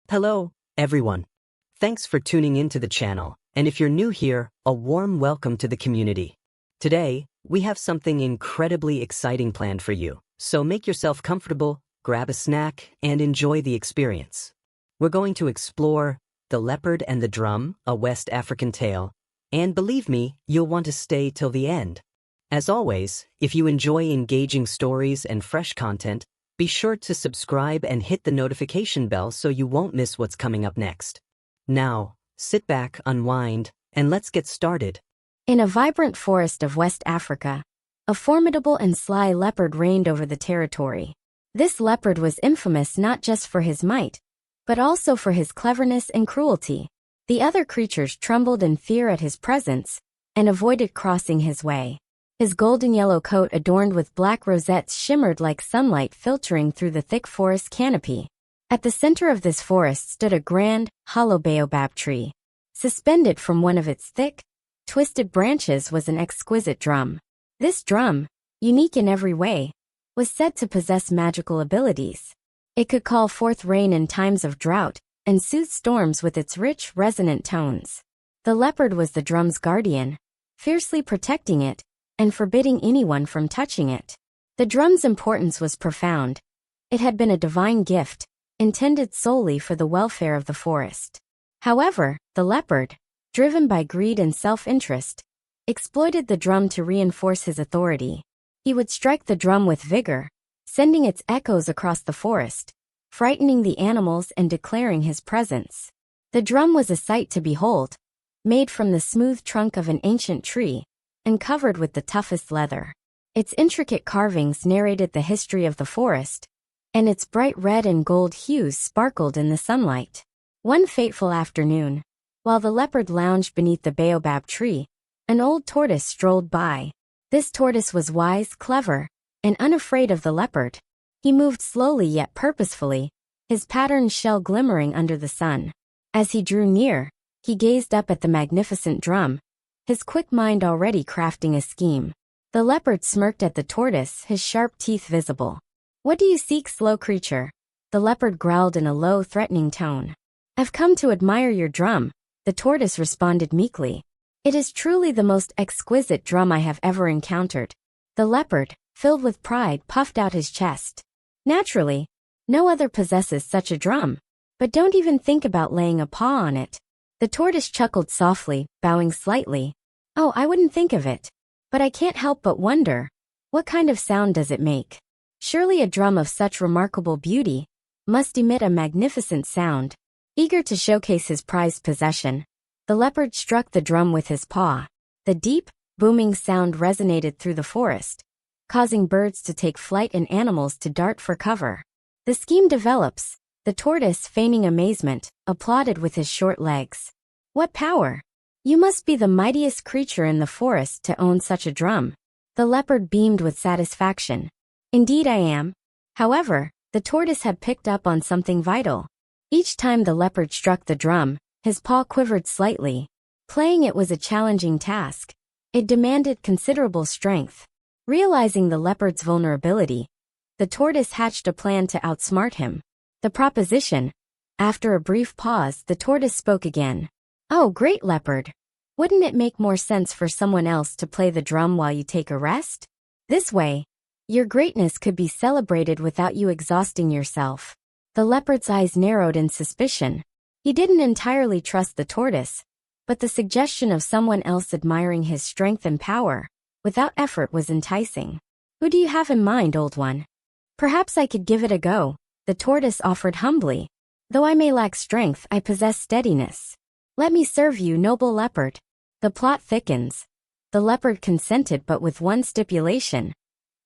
Hello, everyone. Thanks for tuning into the channel, and if you're new here, a warm welcome to the community. Today, we have something incredibly exciting planned for you, so make yourself comfortable, grab a snack, and enjoy the experience. We're going to explore The Leopard and the Drum, a West African tale, and believe me, you'll want to stay till the end. As always, if you enjoy engaging stories and fresh content, be sure to subscribe and hit the notification bell so you won't miss what's coming up next. Now, sit back, unwind, and let's get started. In a vibrant forest of West Africa, a formidable and sly leopard reigned over the territory. This leopard was infamous not just for his might, but also for his cleverness and cruelty. The other creatures trembled in fear at his presence and avoided crossing his way. His golden yellow coat adorned with black rosettes shimmered like sunlight filtering through the thick forest canopy. At the center of this forest stood a grand, hollow baobab tree. Suspended from one of its thick, twisted branches was an exquisite drum. This drum, unique in every way, was said to possess magical abilities. It could call forth rain in times of drought and soothe storms with its rich, resonant tones. The leopard was the drum's guardian, fiercely protecting it and forbidding anyone from touching it. The drum's importance was profound. It had been a divine gift, intended solely for the welfare of the forest. However, the leopard, driven by greed and self-interest, exploited the drum to reinforce his authority. He would strike the drum with vigor, sending its echoes across the forest, frightening the animals and declaring his presence. The drum was a sight to behold, made from the smooth trunk of an ancient tree and covered with the toughest leather. Its intricate carvings narrated the history of the forest, and its bright red and gold hues sparkled in the sunlight. One fateful afternoon, while the leopard lounged beneath the baobab tree, an old tortoise strolled by. This tortoise was wise, clever, and unafraid of the leopard. He moved slowly yet purposefully, his patterned shell glimmering under the sun. As he drew near, he gazed up at the magnificent drum, his quick mind already crafting a scheme. The leopard smirked at the tortoise, his sharp teeth visible. "What do you seek, slow creature?" The leopard growled in a low, threatening tone. "I've come to admire your drum," the tortoise responded meekly. "It is truly the most exquisite drum I have ever encountered." The leopard, filled with pride, puffed out his chest. "Naturally, no other possesses such a drum. But don't even think about laying a paw on it." The tortoise chuckled softly, bowing slightly. "Oh, I wouldn't think of it. But I can't help but wonder, what kind of sound does it make? Surely a drum of such remarkable beauty must emit a magnificent sound." Eager to showcase his prized possession, the leopard struck the drum with his paw. The deep, booming sound resonated through the forest, causing birds to take flight and animals to dart for cover. The scheme develops. The tortoise, feigning amazement, applauded with his short legs. "What power! You must be the mightiest creature in the forest to own such a drum." The leopard beamed with satisfaction. "Indeed I am." However, the tortoise had picked up on something vital. Each time the leopard struck the drum, his paw quivered slightly. Playing it was a challenging task. It demanded considerable strength. Realizing the leopard's vulnerability, the tortoise hatched a plan to outsmart him. The proposition. After a brief pause, the tortoise spoke again. "Oh, great leopard! Wouldn't it make more sense for someone else to play the drum while you take a rest? This way, your greatness could be celebrated without you exhausting yourself." The leopard's eyes narrowed in suspicion. He didn't entirely trust the tortoise, but the suggestion of someone else admiring his strength and power, without effort, was enticing. "Who do you have in mind, old one?" "Perhaps I could give it a go," the tortoise offered humbly. "Though I may lack strength, I possess steadiness. Let me serve you, noble leopard." The plot thickens. The leopard consented, but with one stipulation.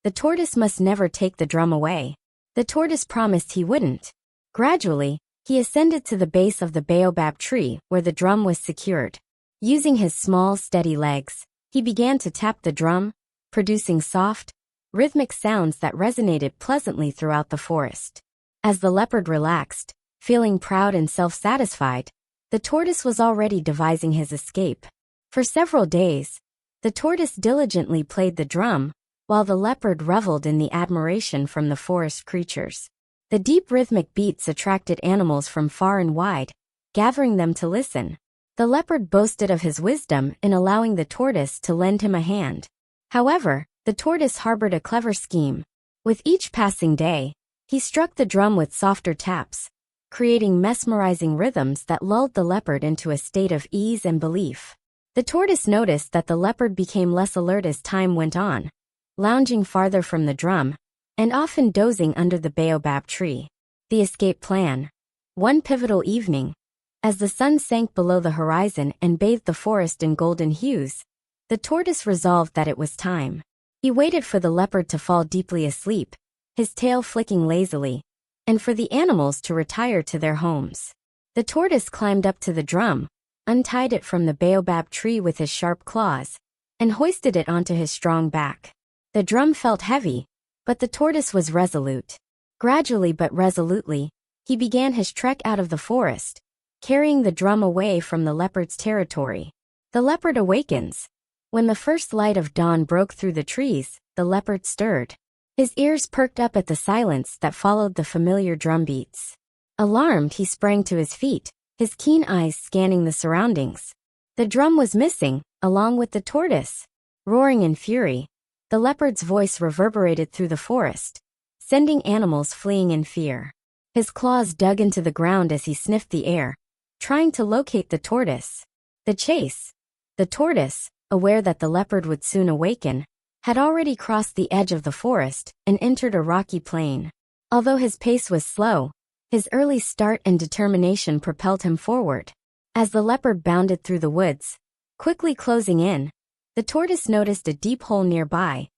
The tortoise must never take the drum away. The tortoise promised he wouldn't. Gradually, he ascended to the base of the baobab tree where the drum was secured. Using his small, steady legs, he began to tap the drum, producing soft, rhythmic sounds that resonated pleasantly throughout the forest. As the leopard relaxed, feeling proud and self-satisfied, the tortoise was already devising his escape. For several days, the tortoise diligently played the drum, while the leopard reveled in the admiration from the forest creatures. The deep rhythmic beats attracted animals from far and wide, gathering them to listen. The leopard boasted of his wisdom in allowing the tortoise to lend him a hand. However, the tortoise harbored a clever scheme. With each passing day, he struck the drum with softer taps, creating mesmerizing rhythms that lulled the leopard into a state of ease and belief. The tortoise noticed that the leopard became less alert as time went on, lounging farther from the drum, and often dozing under the baobab tree. The escape plan. One pivotal evening, as the sun sank below the horizon and bathed the forest in golden hues, the tortoise resolved that it was time. He waited for the leopard to fall deeply asleep, his tail flicking lazily, and for the animals to retire to their homes. The tortoise climbed up to the drum, untied it from the baobab tree with his sharp claws, and hoisted it onto his strong back. The drum felt heavy, but the tortoise was resolute. Gradually but resolutely, he began his trek out of the forest, carrying the drum away from the leopard's territory. The leopard awakens. When the first light of dawn broke through the trees, the leopard stirred. His ears perked up at the silence that followed the familiar drum beats. Alarmed, he sprang to his feet, his keen eyes scanning the surroundings. The drum was missing, along with the tortoise. Roaring in fury, the leopard's voice reverberated through the forest, sending animals fleeing in fear. His claws dug into the ground as he sniffed the air, trying to locate the tortoise. The chase. The tortoise, aware that the leopard would soon awaken, had already crossed the edge of the forest and entered a rocky plain. Although his pace was slow, his early start and determination propelled him forward. As the leopard bounded through the woods, quickly closing in, the tortoise noticed a deep hole nearby,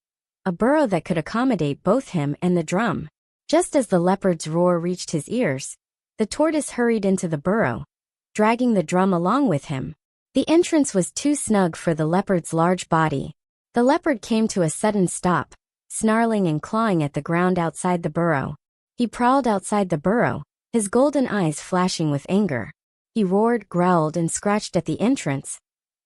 a burrow that could accommodate both him and the drum. Just as the leopard's roar reached his ears, the tortoise hurried into the burrow, dragging the drum along with him. The entrance was too snug for the leopard's large body. The leopard came to a sudden stop, snarling and clawing at the ground outside the burrow. He prowled outside the burrow, his golden eyes flashing with anger. He roared, growled, and scratched at the entrance,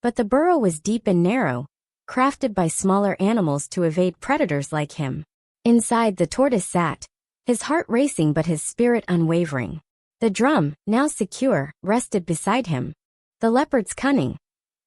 but the burrow was deep and narrow, crafted by smaller animals to evade predators like him. Inside, the tortoise sat, his heart racing but his spirit unwavering. The drum, now secure, rested beside him. The leopard's cunning.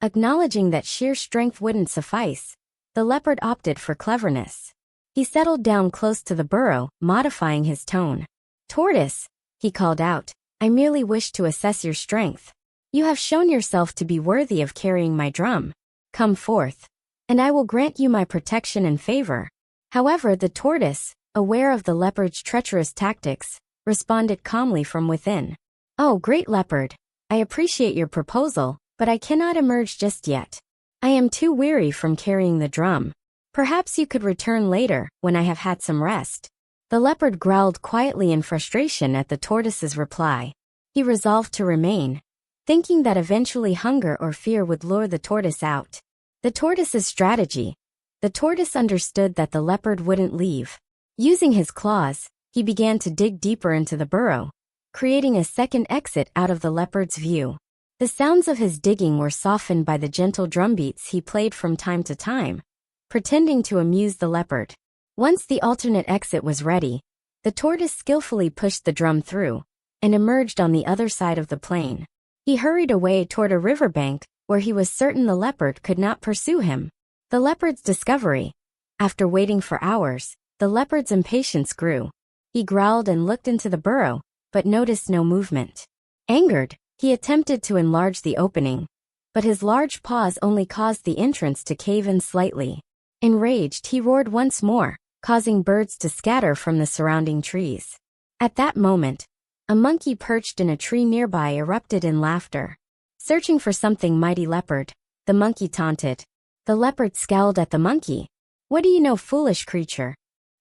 Acknowledging that sheer strength wouldn't suffice, the leopard opted for cleverness. He settled down close to the burrow, modifying his tone. "Tortoise," he called out, "I merely wish to assess your strength. You have shown yourself to be worthy of carrying my drum. Come forth, and I will grant you my protection and favor." However, the tortoise, aware of the leopard's treacherous tactics, responded calmly from within. "Oh, great leopard, I appreciate your proposal, but I cannot emerge just yet. I am too weary from carrying the drum. Perhaps you could return later, when I have had some rest." The leopard growled quietly in frustration at the tortoise's reply. He resolved to remain, thinking that eventually hunger or fear would lure the tortoise out. The tortoise's strategy. The tortoise understood that the leopard wouldn't leave. Using his claws, he began to dig deeper into the burrow, creating a second exit out of the leopard's view. The sounds of his digging were softened by the gentle drumbeats he played from time to time, pretending to amuse the leopard. Once the alternate exit was ready, the tortoise skillfully pushed the drum through, and emerged on the other side of the plain. He hurried away toward a riverbank, where he was certain the leopard could not pursue him. The leopard's discovery. After waiting for hours, the leopard's impatience grew. He growled and looked into the burrow, but noticed no movement. Angered, he attempted to enlarge the opening, but his large paws only caused the entrance to cave in slightly. Enraged, he roared once more, causing birds to scatter from the surrounding trees. At that moment, a monkey perched in a tree nearby erupted in laughter. Searching for something, mighty leopard, the monkey taunted. The leopard scowled at the monkey. "What do you know, foolish creature?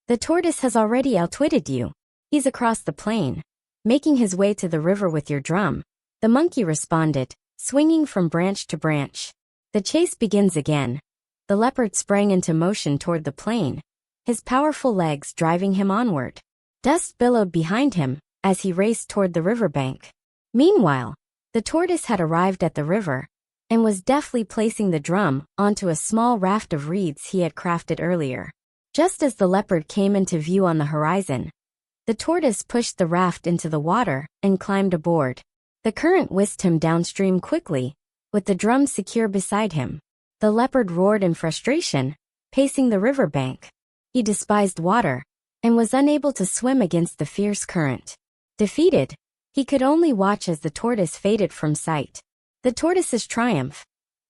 The tortoise has already outwitted you. He's across the plain, making his way to the river with your drum." The monkey responded, swinging from branch to branch. The chase begins again. The leopard sprang into motion toward the plain, his powerful legs driving him onward. Dust billowed behind him as he raced toward the riverbank. Meanwhile, the tortoise had arrived at the river and was deftly placing the drum onto a small raft of reeds he had crafted earlier. Just as the leopard came into view on the horizon, The tortoise pushed the raft into the water and climbed aboard. The current whisked him downstream quickly, with the drum secure beside him. The leopard roared in frustration, pacing the riverbank. He despised water and was unable to swim against the fierce current. Defeated, he could only watch as the tortoise faded from sight. The tortoise's triumph.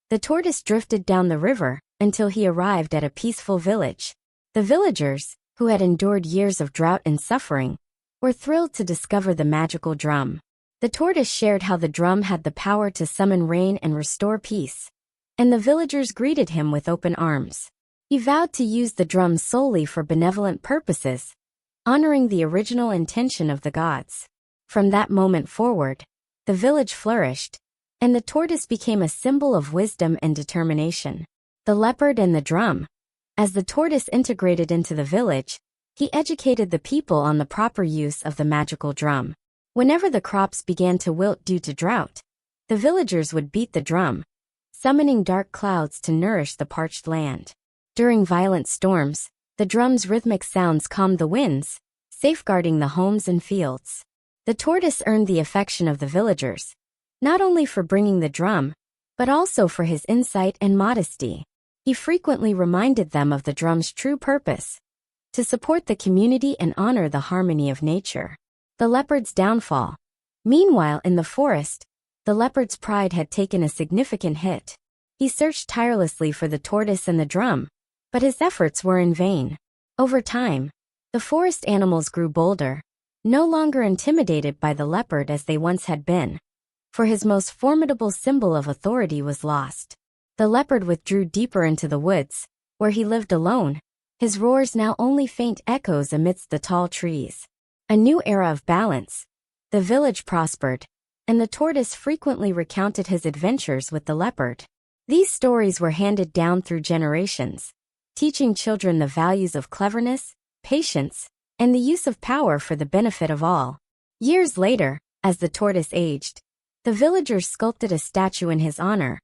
The tortoise drifted down the river until he arrived at a peaceful village. The villagers, who had endured years of drought and suffering, were thrilled to discover the magical drum. The tortoise shared how the drum had the power to summon rain and restore peace, and the villagers greeted him with open arms. He vowed to use the drum solely for benevolent purposes, honoring the original intention of the gods. From that moment forward, the village flourished, and the tortoise became a symbol of wisdom and determination. The leopard and the drum. As the tortoise integrated into the village, he educated the people on the proper use of the magical drum. Whenever the crops began to wilt due to drought, the villagers would beat the drum, summoning dark clouds to nourish the parched land. During violent storms, the drum's rhythmic sounds calmed the winds, safeguarding the homes and fields. The tortoise earned the affection of the villagers, not only for bringing the drum, but also for his insight and modesty. He frequently reminded them of the drum's true purpose: to support the community and honor the harmony of nature. The leopard's downfall. Meanwhile, in the forest, the leopard's pride had taken a significant hit. He searched tirelessly for the tortoise and the drum, but his efforts were in vain. Over time, the forest animals grew bolder, no longer intimidated by the leopard as they once had been, for his most formidable symbol of authority was lost. The leopard withdrew deeper into the woods, where he lived alone, his roars now only faint echoes amidst the tall trees. A new era of balance. The village prospered, and the tortoise frequently recounted his adventures with the leopard. These stories were handed down through generations, teaching children the values of cleverness, patience, and the use of power for the benefit of all. Years later, as the tortoise aged, the villagers sculpted a statue in his honor,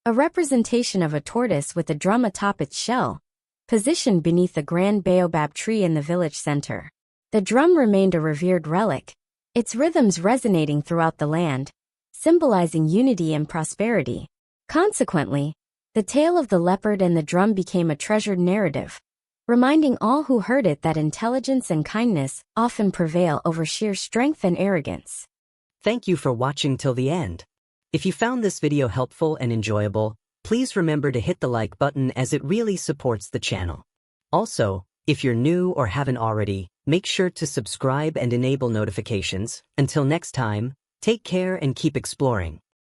a representation of a tortoise with a drum atop its shell, positioned beneath a grand baobab tree in the village center. The drum remained a revered relic, its rhythms resonating throughout the land, symbolizing unity and prosperity. Consequently, the tale of the leopard and the drum became a treasured narrative, reminding all who heard it that intelligence and kindness often prevail over sheer strength and arrogance. Thank you for watching till the end. If you found this video helpful and enjoyable, please remember to hit the like button as it really supports the channel. Also, if you're new or haven't already, make sure to subscribe and enable notifications. Until next time, take care and keep exploring.